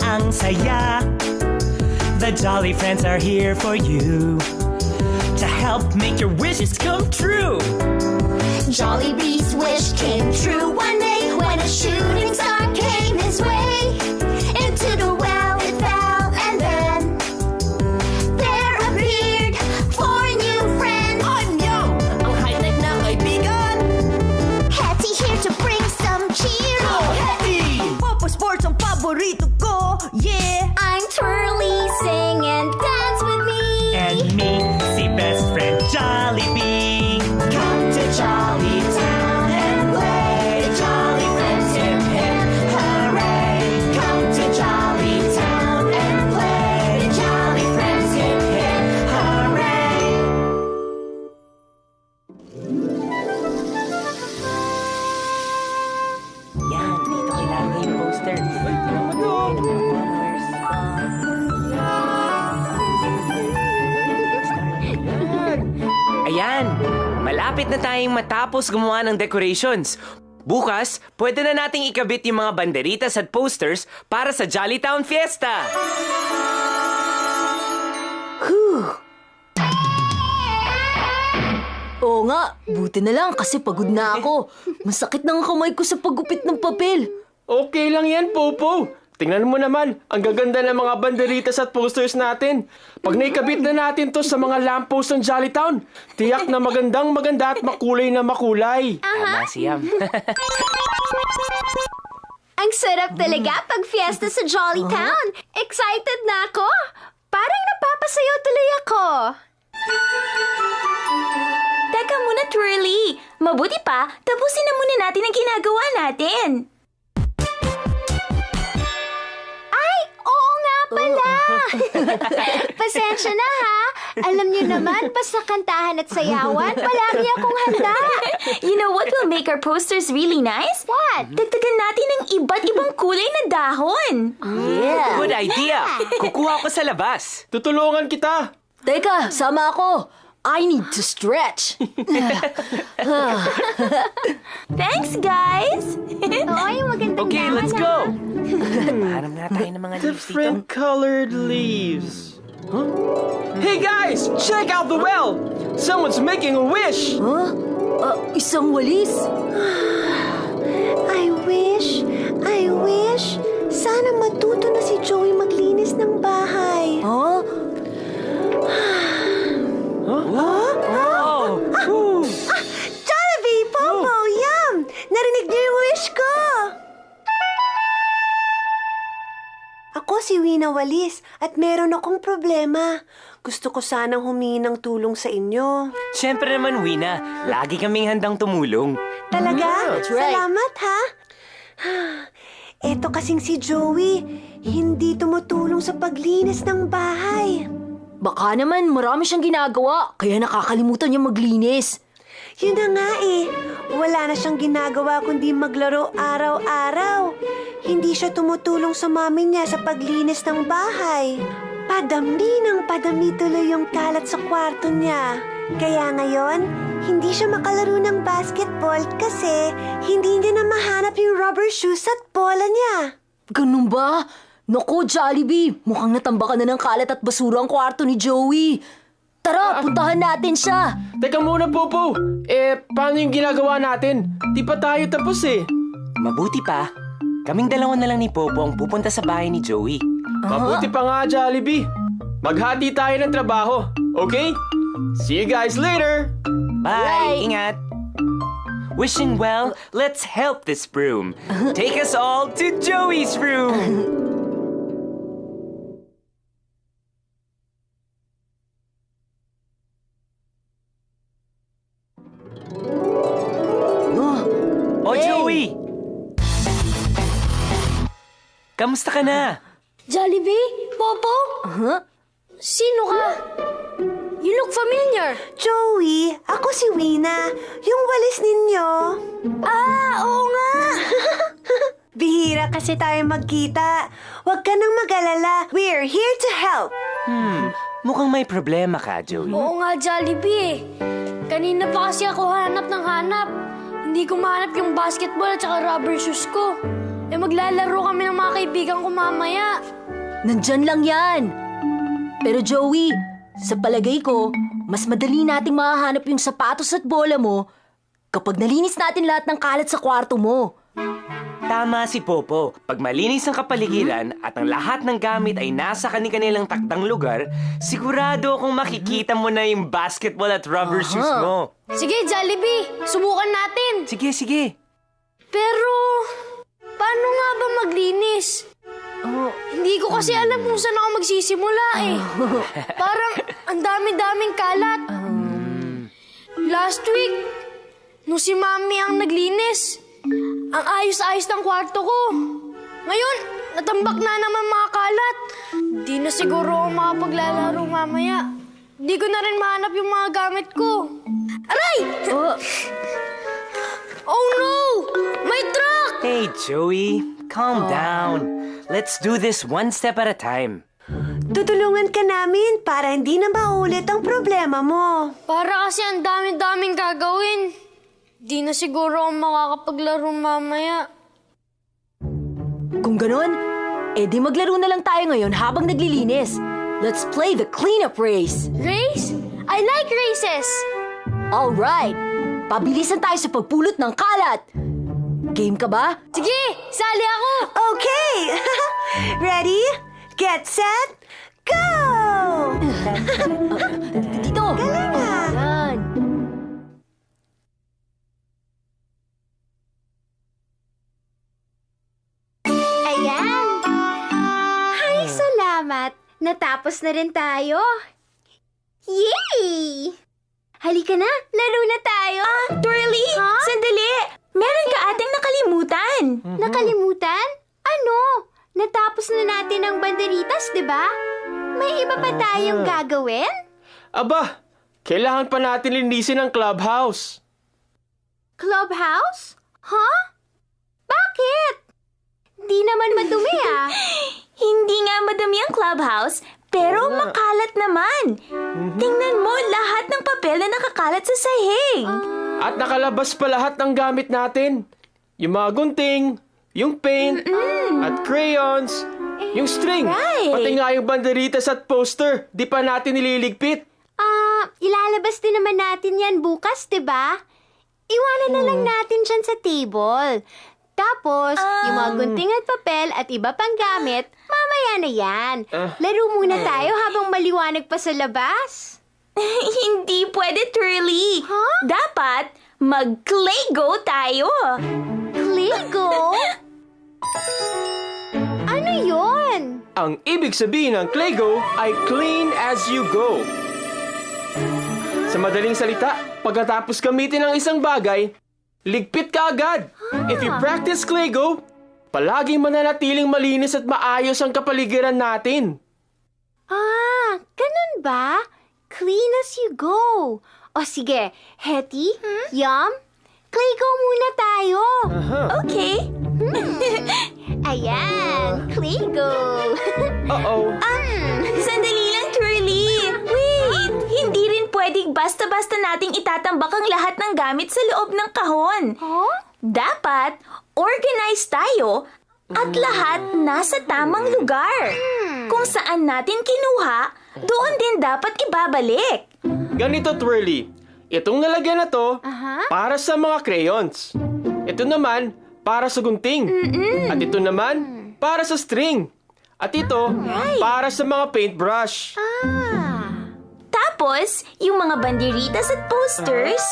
ang saya. The Jolly Friends are here for you to help make your wishes come true. Jollibee's wish came true one day when a shooting star came his way. Into the well it fell, and then there appeared four new friends. Anyo! Ang high-tech na kaibigan! Hetty here to bring some cheer. Go, Hetty! Papa Sports ang paborito ko, yeah! I'm Twirly, sing and dance with me. And me, si best friend Jollibee. Come to Jolly Town and play. Jolly Friends, hip hip hooray. Come to Jolly Town and play. Jolly Friends, hip hip hooray. Yan, dito kailangan yung poster. Ayan, malapit na tayong matapos gumawa ng decorations. Bukas, pwede na nating ikabit yung mga banderitas at posters para sa Jollytown Fiesta. Oo nga, buti na lang kasi pagod na ako. Masakit na ang kamay ko sa paggupit ng papel. Okay lang yan, Popo. Tingnan mo naman, ang gaganda ng mga banderitas at posters natin. Pag naikabit na natin to sa mga lamppost ng Jollytown, tiyak na magandang maganda at makulay na makulay. Tama si Yam. Ang sarap talaga pag fiesta sa Jolly Town. Excited na ako. Parang napapasayaw tuloy ako. Teka muna, Twirly. Mabuti pa, tapusin na muna natin ang ginagawa natin. Ay, oo nga pala. Pasensya na ha. Alam niyo naman, basta kantahan at sayawan, palagi akong handa. You know what will make our posters really nice? What? Dagdagan natin ng iba't ibang kulay na dahon. Yeah! Good idea! Kukuha ko sa labas. Tutulungan kita. Teka, sama ako. I need to stretch. Thanks, guys! Oy, magandang Okay, dahon, let's ha? go! Hanap na tayo ng mga leaves dito. Different colored leaves. Huh? Hey guys, check out the well. Someone's making a wish. Huh? Isang walis? I wish, sana matuto na si Joey maglinis ng bahay. Huh? Oh! Jollibee, Popo, Yum! Narinig niyo yung wish ko! Ako si Wina Walis at meron akong problema. Gusto ko sanang humingi ng tulong sa inyo. Siyempre naman, Wina. Lagi kaming handang tumulong. Talaga? That's right. Salamat, ha? Eto kasing si Joey, hindi tumutulong sa paglinis ng bahay. Baka naman marami siyang ginagawa, kaya nakakalimutan niya maglinis. Yun na nga eh. Wala na siyang ginagawa kundi maglaro araw-araw. Hindi siya tumutulong sa mami niya sa paglinis ng bahay. Padami tuloy yung kalat sa kwarto niya. Kaya ngayon, hindi siya makalaro ng basketball kasi hindi niya na mahanap yung rubber shoes at bola niya. Ganun ba? Naku, Jollibee, mukhang natambakan na ng kalat at basura ang kwarto ni Joey. Tara, puntahan natin siya. Teka muna, Popo. Paano yung ginagawa natin? Di pa tayo tapos eh. Mabuti pa. Kaming dalawa na lang ni Popo ang pupunta sa bahay ni Joey. Mabuti pa nga, Jollibee. Maghati tayo ng trabaho, okay? See you guys later! Bye! Ingat! Wishing well, let's help this broom. Take us all to Joey's room! Oh, Joey! Kamusta ka na? Jollibee? Popo? Huh? Sino ka? You look familiar. Joey, ako si Wina. Yung walis ninyo. Oo nga. Bihira kasi tayo magkita. Huwag ka nang mag-alala. We're here to help. Mukhang may problema ka, Joey. Oo nga, Jollibee. Kanina pa kasi ako hanap ng hanap. Hindi ko mahanap yung basketball at saka rubber shoes ko. maglalaro kami ng mga kaibigan ko mamaya. Nandyan lang yan. Pero Joey, sa palagay ko, mas madali nating mahahanap yung sapatos at bola mo kapag nalinis natin lahat ng kalat sa kwarto mo. Tama si Popo. Pag malinis ang kapaligiran at ang lahat ng gamit ay nasa kani-kanilang takdang lugar, sigurado akong makikita mo na yung basketball at rubber shoes mo. Sige, Jollibee, subukan natin. Sige, sige. Pero, paano nga ba maglinis? Hindi ko kasi alam kung saan ako magsisimula eh. Parang ang dami-daming kalat. Last week, nung si Mami ang naglinis, ang ayos-ayos ng kwarto ko. Ngayon, natambak na naman mga kalat. Di na siguro ako makapaglalaro mamaya. Di ko na rin mahanap yung mga gamit ko. Aray! Oh no! May truck! Hey, Joey, calm down. Let's do this one step at a time. Tutulungan ka namin para hindi na maulit ang problema mo. Para kasi ang dami-daming gagawin. Di na siguro ako makakapaglaro mamaya. Kung ganun, edi maglaro na lang tayo ngayon habang naglilinis. Let's play the cleanup race. Race? I like races! Alright, pabilisan tayo sa pagpulot ng kalat. Game ka ba? Sige, sali ako! Okay! Ready? Get set? Go! Dito. Galing ah. Yan. Ayan! Ay, salamat! Natapos na rin tayo. Yay! Halika na, laro na tayo. Twirly! Sandali! Meron ka ating nakalimutan! Nakalimutan? Ano? Natapos na natin ang banderitas, di ba? May iba pa tayong gagawin? Aba, kailangan pa natin linisin ang clubhouse. Clubhouse? Huh? Bakit? Di naman madumi ah. Hindi nga madami ang clubhouse, pero makalat naman. Tingnan mo lahat ng papel na nakakalat sa sahig. At nakalabas pa lahat ng gamit natin. Yung mga gunting, yung paint, at crayons, yung string. Right. Pati nga yung banderitas at poster, di pa natin nililigpit. Ilalabas din naman natin yan bukas, di ba? Iwanan na lang natin dyan sa table. Tapos, yung mga gunting at papel at iba pang gamit, mamaya na yan. Laro muna tayo habang maliwanag pa sa labas. Hindi pwede, Twirly. Huh? Dapat mag-Claygo tayo. Claygo? Ano yun? Ang ibig sabihin ng Claygo ay clean as you go. Sa madaling salita, pagkatapos gamitin ng isang bagay, ligpit ka agad. If you practice Claygo, palaging mananatiling malinis at maayos ang kapaligiran natin. Ganun ba? Clean as you go. O sige, Hetty, Yum, Claygo muna tayo. Okay. Ayan, Claygo. Uh-oh. Sandali lang, Twirly. Wait, hindi rin pwedeng basta-basta nating itatambak ang lahat ng gamit sa loob ng kahon. Dapat organize tayo at lahat nasa tamang lugar. Kung saan natin kinuha, doon din dapat ibabalik. Ganito, Twirly. Itong nalagyan na to, para sa mga crayons. Ito naman, para sa gunting. At ito naman, para sa string. At ito, para sa mga paintbrush. Tapos, yung mga banderitas at posters,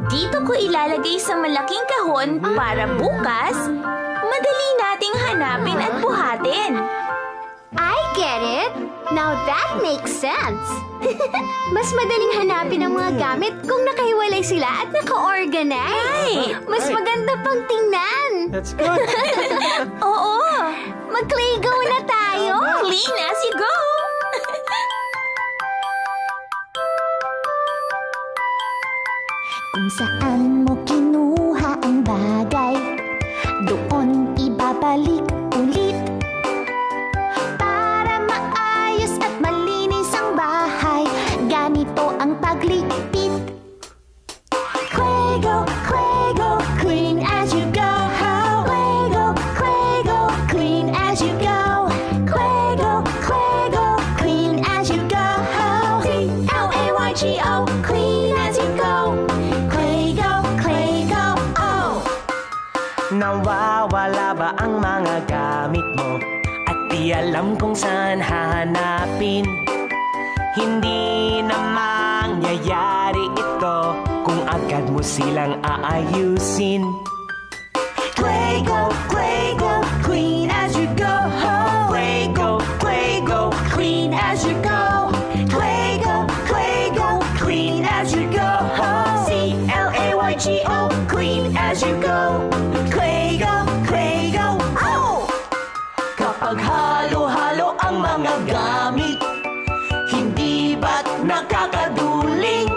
dito ko ilalagay sa malaking kahon para bukas, madali nating hanapin at buhatin. I get it. Now that makes sense. Mas madaling hanapin ang mga gamit kung nakahiwalay sila at naka-organize. Right. Mas maganda pang tingnan. That's good. Oo, Mag-Claygo na tayo. clean as you go. Kung saan mo kinuha ang bagay, doon ibabalik ulit. Para maayos at malinis ang bahay, ganito ang pagligpit. Claygo, Claygo, clean as you go. Claygo, Claygo. di alam kung saan hahanapin. Hindi na mangyayari ito kung agad mo silang aayusin. Play go, clean as you go. Play go, clean as you go. Play go, clean as you go. CLAYGO, clean as you go. Play go, oh! Kapag halo-halo ang mga gamit, hindi ba't nakakaduling?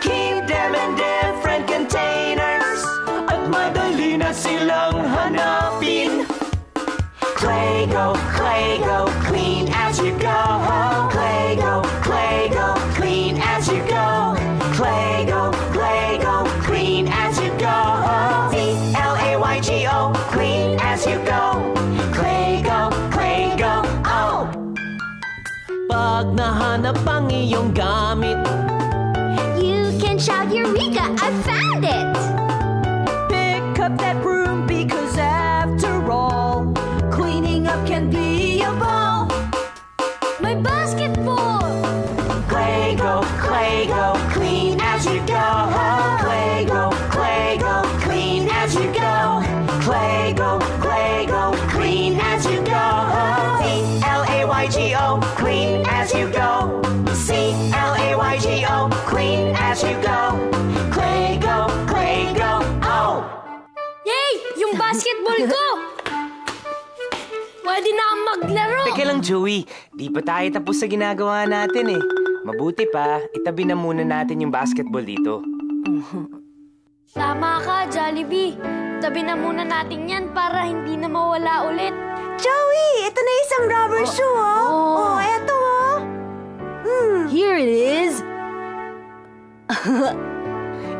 Keep them in different containers at madali na silang hanapin. Play go, clean as you go. Play go, clean as you go. Play go, clean as you go. CLAYGO, clean as you go. Play go, oh! Pag nahanap ang iyong gamit, You can shout, Eureka, I found it! Pick up that broom because after all, cleaning up can be a ball. May basketball! Play go, clean as you go. Play go, clean as you go. Play go, clean as you go. CLAYGO, clean as you go. CLAYGO, clean as you go. Play go, oh! Yay! Yung basketball ko! Pwede na akong maglaro! Teka lang, Joey. Di pa tayo tapos sa ginagawa natin eh. Mabuti pa, itabi na muna natin yung basketball dito. Tama ka, Jollibee. Tabi na muna natin yan para hindi na mawala ulit. Joey, ito na isang rubber shoe, oh. Oh, eto, oh. Here it is.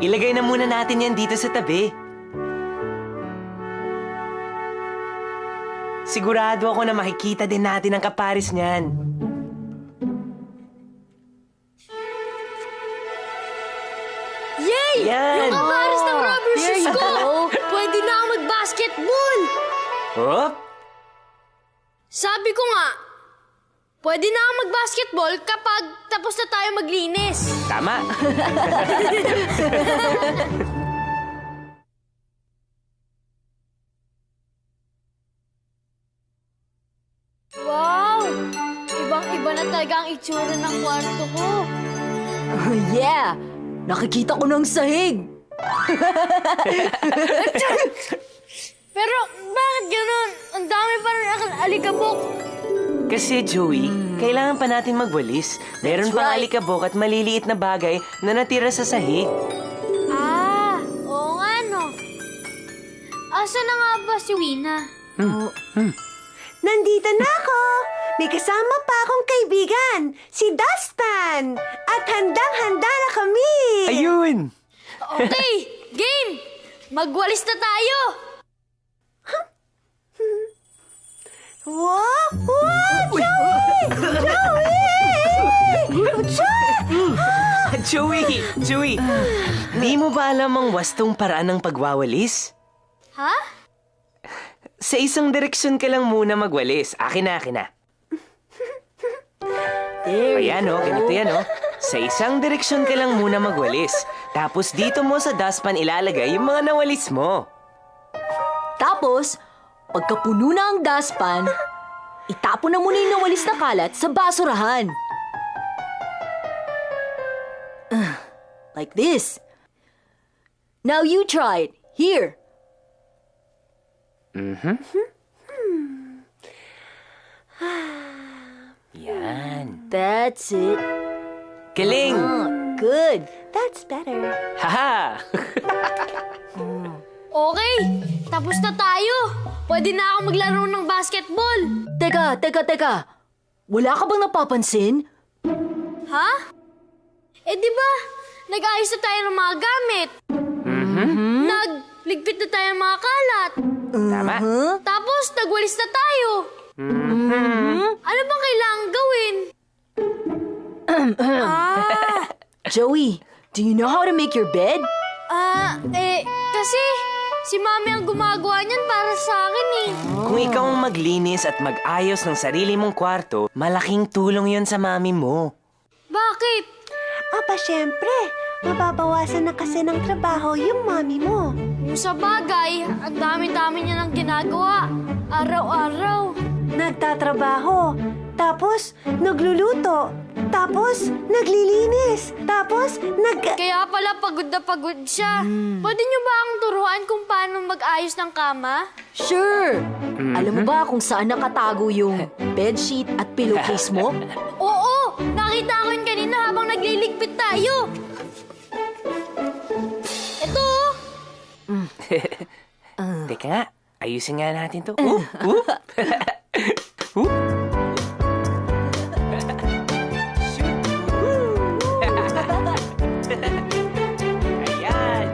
Ilagay na muna natin yan dito sa tabi. Sigurado ako na makikita din natin ang kaparis niyan. Yay! Yan! Yung kapares ng rubber There shoes you ko! go. Pwede na akong mag-basketball! Oh? Sabi ko nga, pwede na akong mag-basketball kapag tapos na tayo maglinis. Tama. Wow! Ibang-iba na talaga ang itsura ng kwarto ko. Yeah, nakikita ko ng sahig. Pero bakit ganun? Ang dami pa rin alikabok. Kasi, Joey, kailangan pa natin magwalis. Meron pang right. alikabok at maliliit na bagay na natira sa sahig. Ah, oo nga no. Asa na nga ba si Wina? Nandito na ako! May kasama pa akong kaibigan, si Dustpan! At handang-handa na kami! Ayun! Okay, game! Magwalis na tayo! Wow! Joey! Joey! Di mo ba alam ang wastong paraan ng pagwawalis? Ha? Sa isang direksyon ka lang muna magwalis. Akin na. Ayan o, ganito yan o. Sa isang direksyon ka lang muna magwalis. Tapos dito mo sa dustpan ilalagay yung mga nawalis mo. Tapos, pagkapuno na ang dustpan, itapon na muna yung nawalis na kalat sa basurahan. Like this. Now you try it. Here. Yan. That's it. Galing! Good. That's better. Haha! Okay, tapos na tayo. Pwede na ako maglaro ng basketball. Teka. Wala ka bang napapansin? Ha? Eh di ba, nag-ayos na tayo ng mga gamit. Nagligpit na tayo ng mga kalat. Tama? Tapos nagwalis na tayo. Ano bang kailangan gawin? Joey, do you know how to make your bed? Kasi Si Mami ang gumagawa niyan para sa akin eh. Kung ikaw ang maglinis at mag-ayos ng sarili mong kwarto, malaking tulong yon sa mami mo. Bakit? Aba, syempre. Mababawasan na kasi ng trabaho yung mami mo. Yung sa bagay, ang dami-dami niya ng ginagawa. Araw-araw. Nagtatrabaho, tapos nagluluto, tapos naglilinis, tapos Kaya pala pagod na pagod siya. Pwede niyo ba akong turuan kung paano mag-ayos ng kama? Sure! Alam mo ba kung saan nakatago yung bedsheet at pillowcase mo? Oo! Nakita ko yun kanina habang nagliligpit tayo. Ito! Teka nga, ayusin nga natin to. Ayan.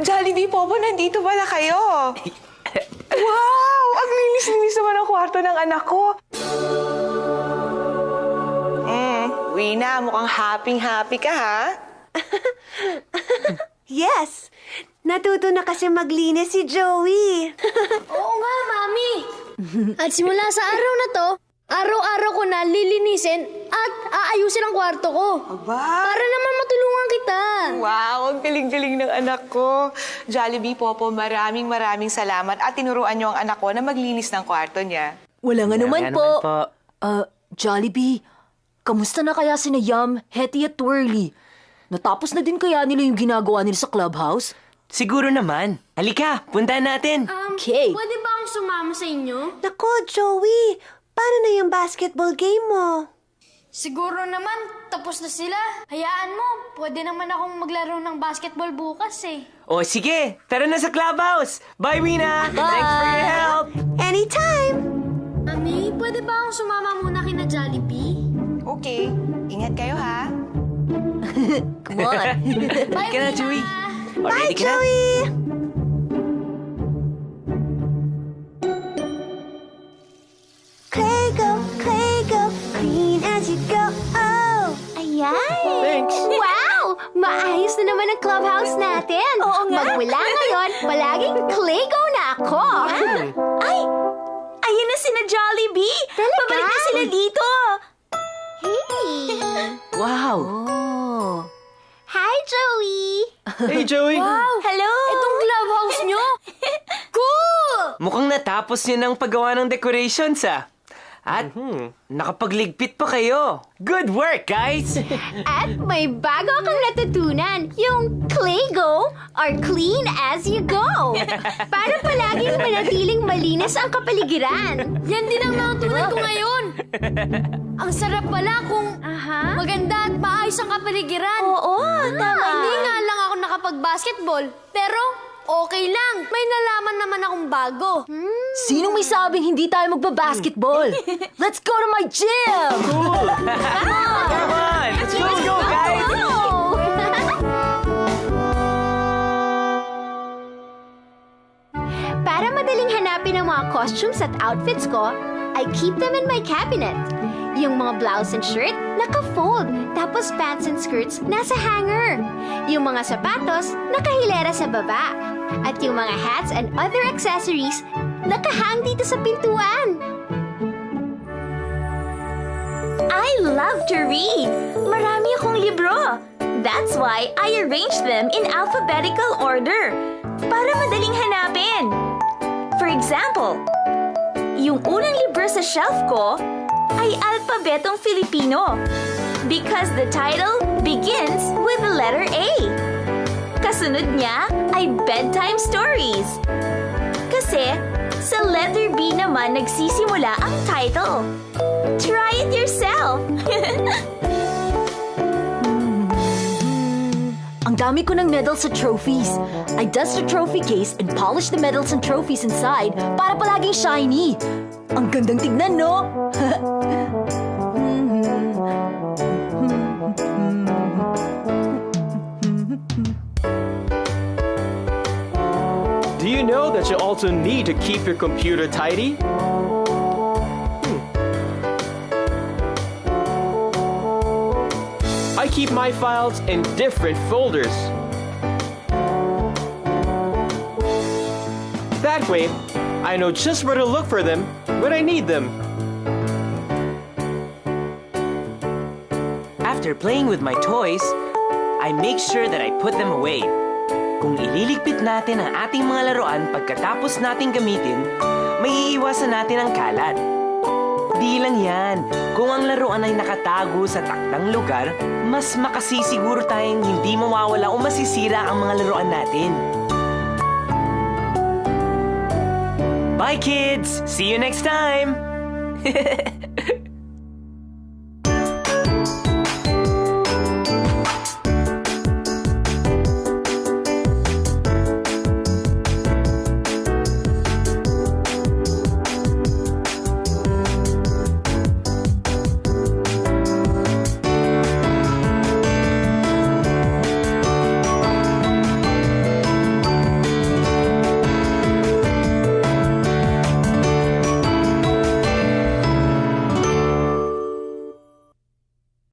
Jollibee, Popo, nandito pala kayo. Wow! Ang linis-linis naman ang kwarto ng anak ko. Wina, mukhang happy-happy ka, ha? Yes! Natuto na kasi maglinis si Joey. Oo nga, Mami! At simula sa araw na to, araw-araw ko na lilinisin at aayusin ang kwarto ko. Aba! Para naman matulungan kita. Wow, ang galing-galing ng anak ko. Jollibee, Popo, maraming salamat at tinuruan niyo ang anak ko na maglinis ng kwarto niya. Wala nga naman Ayan po. naman po. Jollibee, kamusta na kaya sina Yum, Hetty at Twirly? Natapos na din kaya nila yung ginagawa nila sa clubhouse? Siguro naman. Halika, puntahan natin. Okay. Pwede ba akong sumama sa inyo? Nako, Joey, paano na yung basketball game mo? Siguro naman, tapos na sila. Hayaan mo, pwede naman akong maglaro ng basketball bukas eh. O sige, tara na sa clubhouse. Bye, Wina. Thanks for your help. Anytime! Mami, pwede ba akong sumama muna kina Jollibee? Okay, ingat kayo, ha? Come on. Bye, Halika na, Wina! Joey. O, Bye, ready ka na? Joey! Clay go, clean as you go. Oh! Ayan! Thanks. Wow! Maayos na naman ang clubhouse natin. Oo nga. Magmula ngayon, palaging Claygo na ako. Ay! Ayun na sina Jollibee! Talaga? Pabalik na sila dito! Hey! Wow. Oh. Hi, Joey! Hey, Joey. Hello! Itong clubhouse nyo? Cool! Mukhang natapos yun ang paggawa ng decorations, ah. At nakapagligpit pa kayo. Good work, guys! At may bago akong natutunan, yung Claygo or clean as you go. Para palaging manatiling malinis ang kapaligiran. Yan din ang natutunan ko ngayon. Ang sarap pala kung maganda at maayos ang kapaligiran. Oo, tama. Hindi nga lang ako nakapag-basketball, pero okay lang. May nalaman naman akong bago. Sinong may sabing hindi tayo magbabasketball? Let's go to my gym! Come on! Let's go, guys! Para madaling hanapin ang mga costumes at outfits ko, I keep them in my cabinet. Yung mga blouse and shirt, naka-fold. Tapos pants and skirts, nasa hanger. Yung mga sapatos, nakahilera sa baba. At yung mga hats and other accessories, nakahang dito sa pintuan. I love to read! Marami akong libro. That's why I arranged them in alphabetical order para madaling hanapin. For example, yung unang libro sa shelf ko ay Alpabetong Filipino because the title begins with the letter A. Kasunod niya ay Bedtime Stories kasi sa letter B naman nagsisimula ang title. Try it yourself! Ang dami ko ng medals at trophies. I dust the trophy case and polish the medals and trophies inside para palaging shiny. Ang gandang tignan, no? Do you know that you also need to keep your computer tidy? I keep my files in different folders. That way, I know just where to look for them when I need them. After playing with my toys, I make sure that I put them away. Kung ililigpit natin ang ating mga laruan pagkatapos nating gamitin, may iiwasan natin ang kalat. Di lang yan, kung ang laruan ay nakatago sa takdang lugar, mas makasisiguro tayong hindi mawawala o masisira ang mga laruan natin. Bye kids! See you next time!